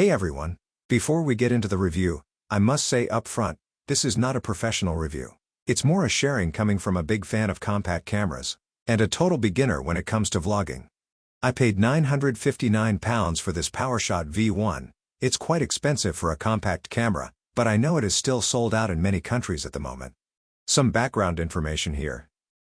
Hey everyone! Before we get into the review, I must say up front, this is not a professional review. It's more a sharing coming from a big fan of compact cameras, and a total beginner when it comes to vlogging. I paid £959 for this PowerShot V1. It's quite expensive for a compact camera, but I know it is still sold out in many countries at the moment. Some background information here.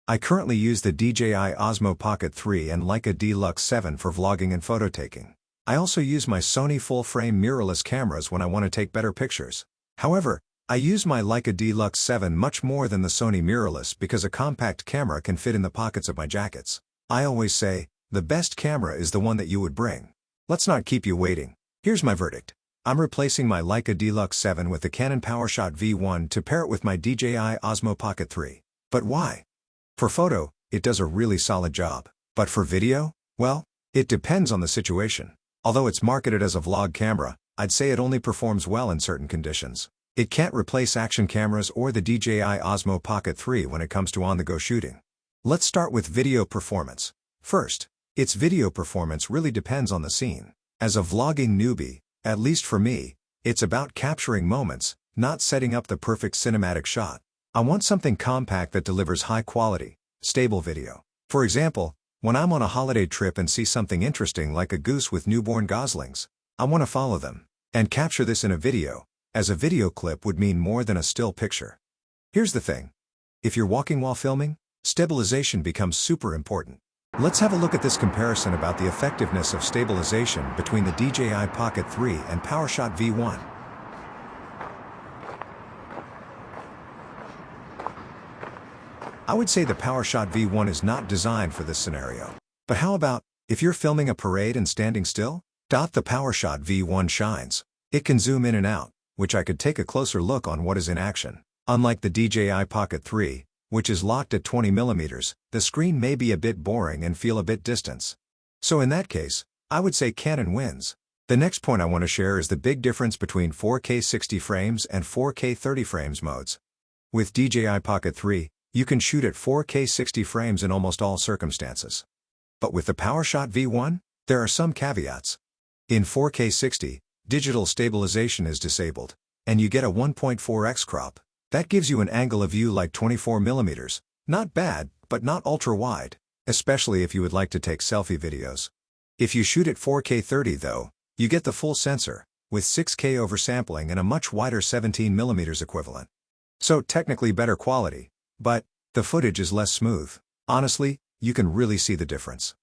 I currently use the DJI Osmo Pocket 3 and Leica Deluxe 7 for vlogging and photo taking. I also use my Sony full-frame mirrorless cameras when I want to take better pictures. However, I use my Leica Deluxe 7 much more than the Sony mirrorless because a compact camera can fit in the pockets of my jackets. I always say, the best camera is the one that you would bring. Let's not keep you waiting. Here's my verdict. I'm replacing my Leica Deluxe 7 with the Canon PowerShot V1 to pair it with my DJI Osmo Pocket 3. But why? For photo, it does a really solid job. But for video? Well, it depends on the situation. Although it's marketed as a vlog camera, I'd say it only performs well in certain conditions. It can't replace action cameras or the DJI Osmo Pocket 3 when it comes to on-the-go shooting. Let's start with video performance. First, its video performance really depends on the scene. As a vlogging newbie, at least for me, it's about capturing moments, not setting up the perfect cinematic shot. I want something compact that delivers high-quality, stable video. For example, when I'm on a holiday trip and see something interesting like a goose with newborn goslings, I want to follow them and capture this in a video, as a video clip would mean more than a still picture. Here's the thing. If you're walking while filming, stabilization becomes super important. Let's have a look at this comparison about the effectiveness of stabilization between the DJI Pocket 3 and PowerShot V1. I would say the PowerShot V1 is not designed for this scenario. But how about, if you're filming a parade and standing still? The PowerShot V1 shines. It can zoom in and out, which I could take a closer look on what is in action. Unlike the DJI Pocket 3, which is locked at 20mm, the screen may be a bit boring and feel a bit distant. So in that case, I would say Canon wins. The next point I want to share is the big difference between 4K 60 frames and 4K 30 frames modes. With DJI Pocket 3, you can shoot at 4K 60 frames in almost all circumstances. But with the PowerShot V1, there are some caveats. In 4K 60, digital stabilization is disabled, and you get a 1.4x crop. That gives you an angle of view like 24mm. Not bad, but not ultra-wide, especially if you would like to take selfie videos. If you shoot at 4K 30 though, you get the full sensor, with 6K oversampling and a much wider 17mm equivalent. So technically better quality. But the footage is less smooth. Honestly, you can really see the difference.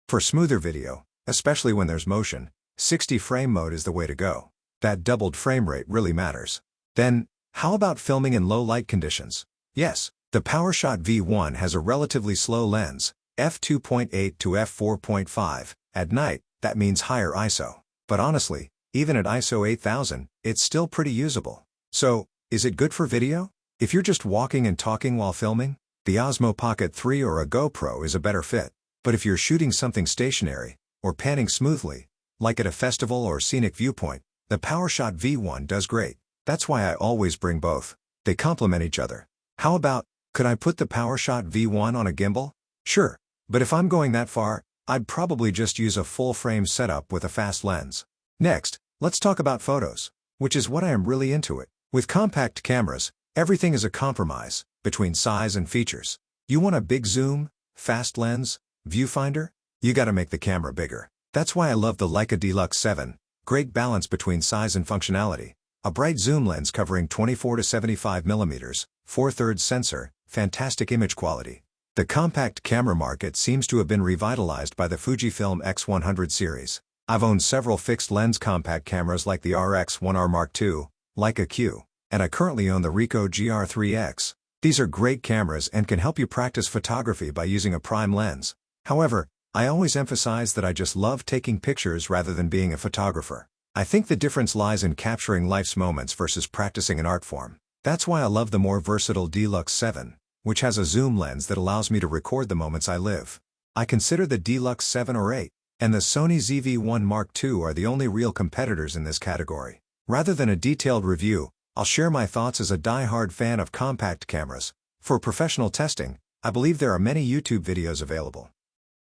For smoother video, especially when there's motion, 60 frame mode is the way to go. That doubled frame rate really matters. Then, how about filming in low light conditions? Yes, the PowerShot V1 has a relatively slow lens, f2.8 to f4.5. At night, that means higher ISO. But honestly, even at ISO 8000, it's still pretty usable. So, is it good for video? If you're just walking and talking while filming, the Osmo Pocket 3 or a GoPro is a better fit. But if you're shooting something stationary, or panning smoothly, like at a festival or scenic viewpoint, the PowerShot V1 does great. That's why I always bring both. They complement each other. How about, could I put the PowerShot V1 on a gimbal? Sure, but if I'm going that far, I'd probably just use a full-frame setup with a fast lens. Next, let's talk about photos, which is what I am really into it. With compact cameras, everything is a compromise between size and features. You want a big zoom, fast lens, viewfinder? You gotta make the camera bigger. That's why I love the Leica Deluxe 7. Great balance between size and functionality. A bright zoom lens covering 24 to 75mm, 4/3 sensor, fantastic image quality. The compact camera market seems to have been revitalized by the Fujifilm X100 series. I've owned several fixed lens compact cameras like the RX1R Mark II, Leica Q, and I currently own the Ricoh GR3X. These are great cameras and can help you practice photography by using a prime lens. However, I always emphasize that I just love taking pictures rather than being a photographer. I think the difference lies in capturing life's moments versus practicing an art form. That's why I love the more versatile Deluxe 7, which has a zoom lens that allows me to record the moments I live. I consider the Deluxe 7 or 8, and the Sony ZV-1 Mark II are the only real competitors in this category. Rather than a detailed review, I'll share my thoughts as a die-hard fan of compact cameras. For professional testing, I believe there are many YouTube videos available.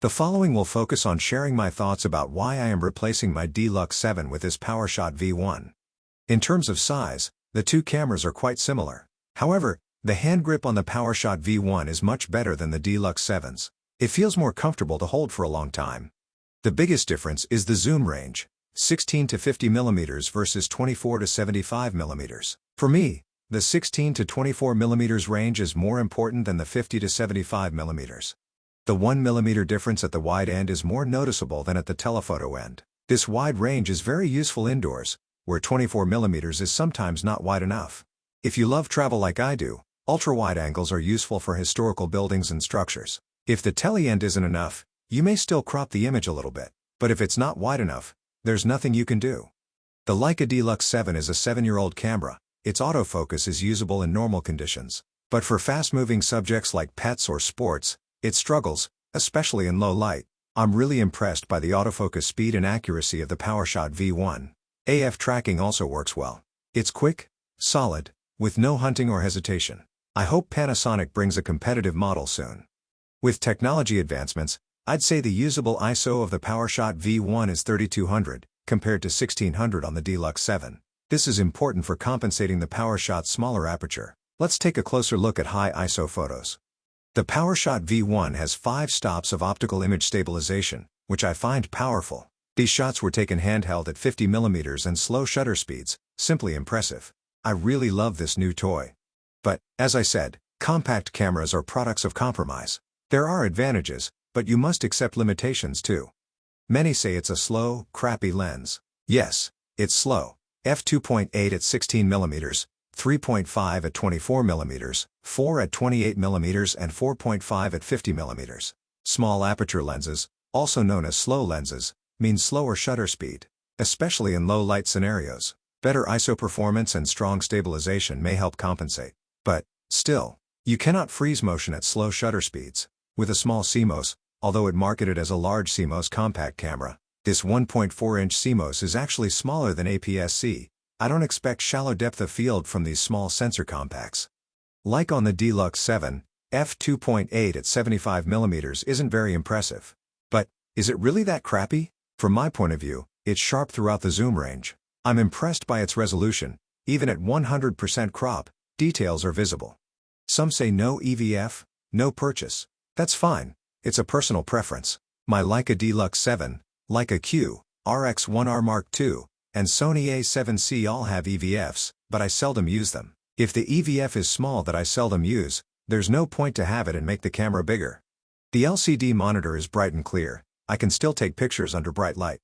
The following will focus on sharing my thoughts about why I am replacing my Deluxe 7 with this PowerShot V1. In terms of size, the two cameras are quite similar. However, the hand grip on the PowerShot V1 is much better than the Deluxe 7's. It feels more comfortable to hold for a long time. The biggest difference is the zoom range, 16 to 50 mm versus 24 to 75 mm. For me, the 16 to 24 mm range is more important than the 50 to 75 mm. The 1 mm difference at the wide end is more noticeable than at the telephoto end. This wide range is very useful indoors, where 24 mm is sometimes not wide enough. If you love travel like I do, ultra-wide angles are useful for historical buildings and structures. If the tele end isn't enough, you may still crop the image a little bit, but if it's not wide enough, there's nothing you can do. The Leica Deluxe 7 is a 7-year-old camera. Its autofocus is usable in normal conditions. But for fast-moving subjects like pets or sports, it struggles, especially in low light. I'm really impressed by the autofocus speed and accuracy of the PowerShot V1. AF tracking also works well. It's quick, solid, with no hunting or hesitation. I hope Panasonic brings a competitive model soon. With technology advancements, I'd say the usable ISO of the PowerShot V1 is 3200, compared to 1600 on the Deluxe 7. This is important for compensating the PowerShot's smaller aperture. Let's take a closer look at high ISO photos. The PowerShot V1 has 5 stops of optical image stabilization, which I find powerful. These shots were taken handheld at 50 mm and slow shutter speeds, simply impressive. I really love this new toy. But, as I said, compact cameras are products of compromise. There are advantages, but you must accept limitations too. Many say it's a slow, crappy lens. Yes, it's slow. f2.8 at 16 mm, 3.5 at 24 mm, 4 at 28 mm and 4.5 at 50 mm. Small aperture lenses, also known as slow lenses, mean slower shutter speed, especially in low light scenarios. Better ISO performance and strong stabilization may help compensate. But, still, you cannot freeze motion at slow shutter speeds. With a small CMOS, although it marketed as a large CMOS compact camera, this 1.4-inch CMOS is actually smaller than APS-C. I don't expect shallow depth of field from these small sensor compacts. Like on the Deluxe 7, f2.8 at 75 mm isn't very impressive. But, is it really that crappy? From my point of view, it's sharp throughout the zoom range. I'm impressed by its resolution. Even at 100% crop, details are visible. Some say no EVF, no purchase. That's fine. It's a personal preference. My Leica Deluxe 7, Leica Q, RX1R Mark II, and Sony A7C all have EVFs, but I seldom use them. If the EVF is small that I seldom use, there's no point to have it and make the camera bigger. The LCD monitor is bright and clear. I can still take pictures under bright light.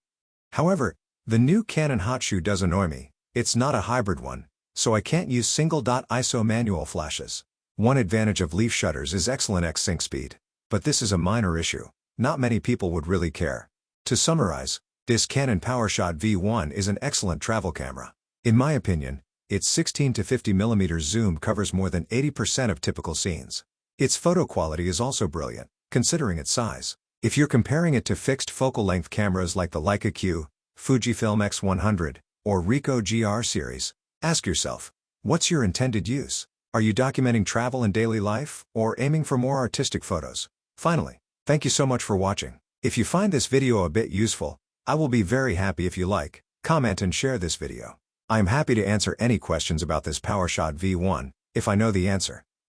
However, the new Canon Hot Shoe does annoy me. It's not a hybrid one, so I can't use single-dot ISO manual flashes. One advantage of leaf shutters is excellent X-Sync speed. But this is a minor issue. Not many people would really care. To summarize, this Canon PowerShot V1 is an excellent travel camera. In my opinion, its 16 to 50 mm zoom covers more than 80% of typical scenes. Its photo quality is also brilliant, considering its size. If you're comparing it to fixed focal length cameras like the Leica Q, Fujifilm X100, or Ricoh GR series, ask yourself, what's your intended use? Are you documenting travel and daily life, or aiming for more artistic photos? Finally, thank you so much for watching. If you find this video a bit useful, I will be very happy if you like, comment and share this video. I am happy to answer any questions about this PowerShot V1, if I know the answer.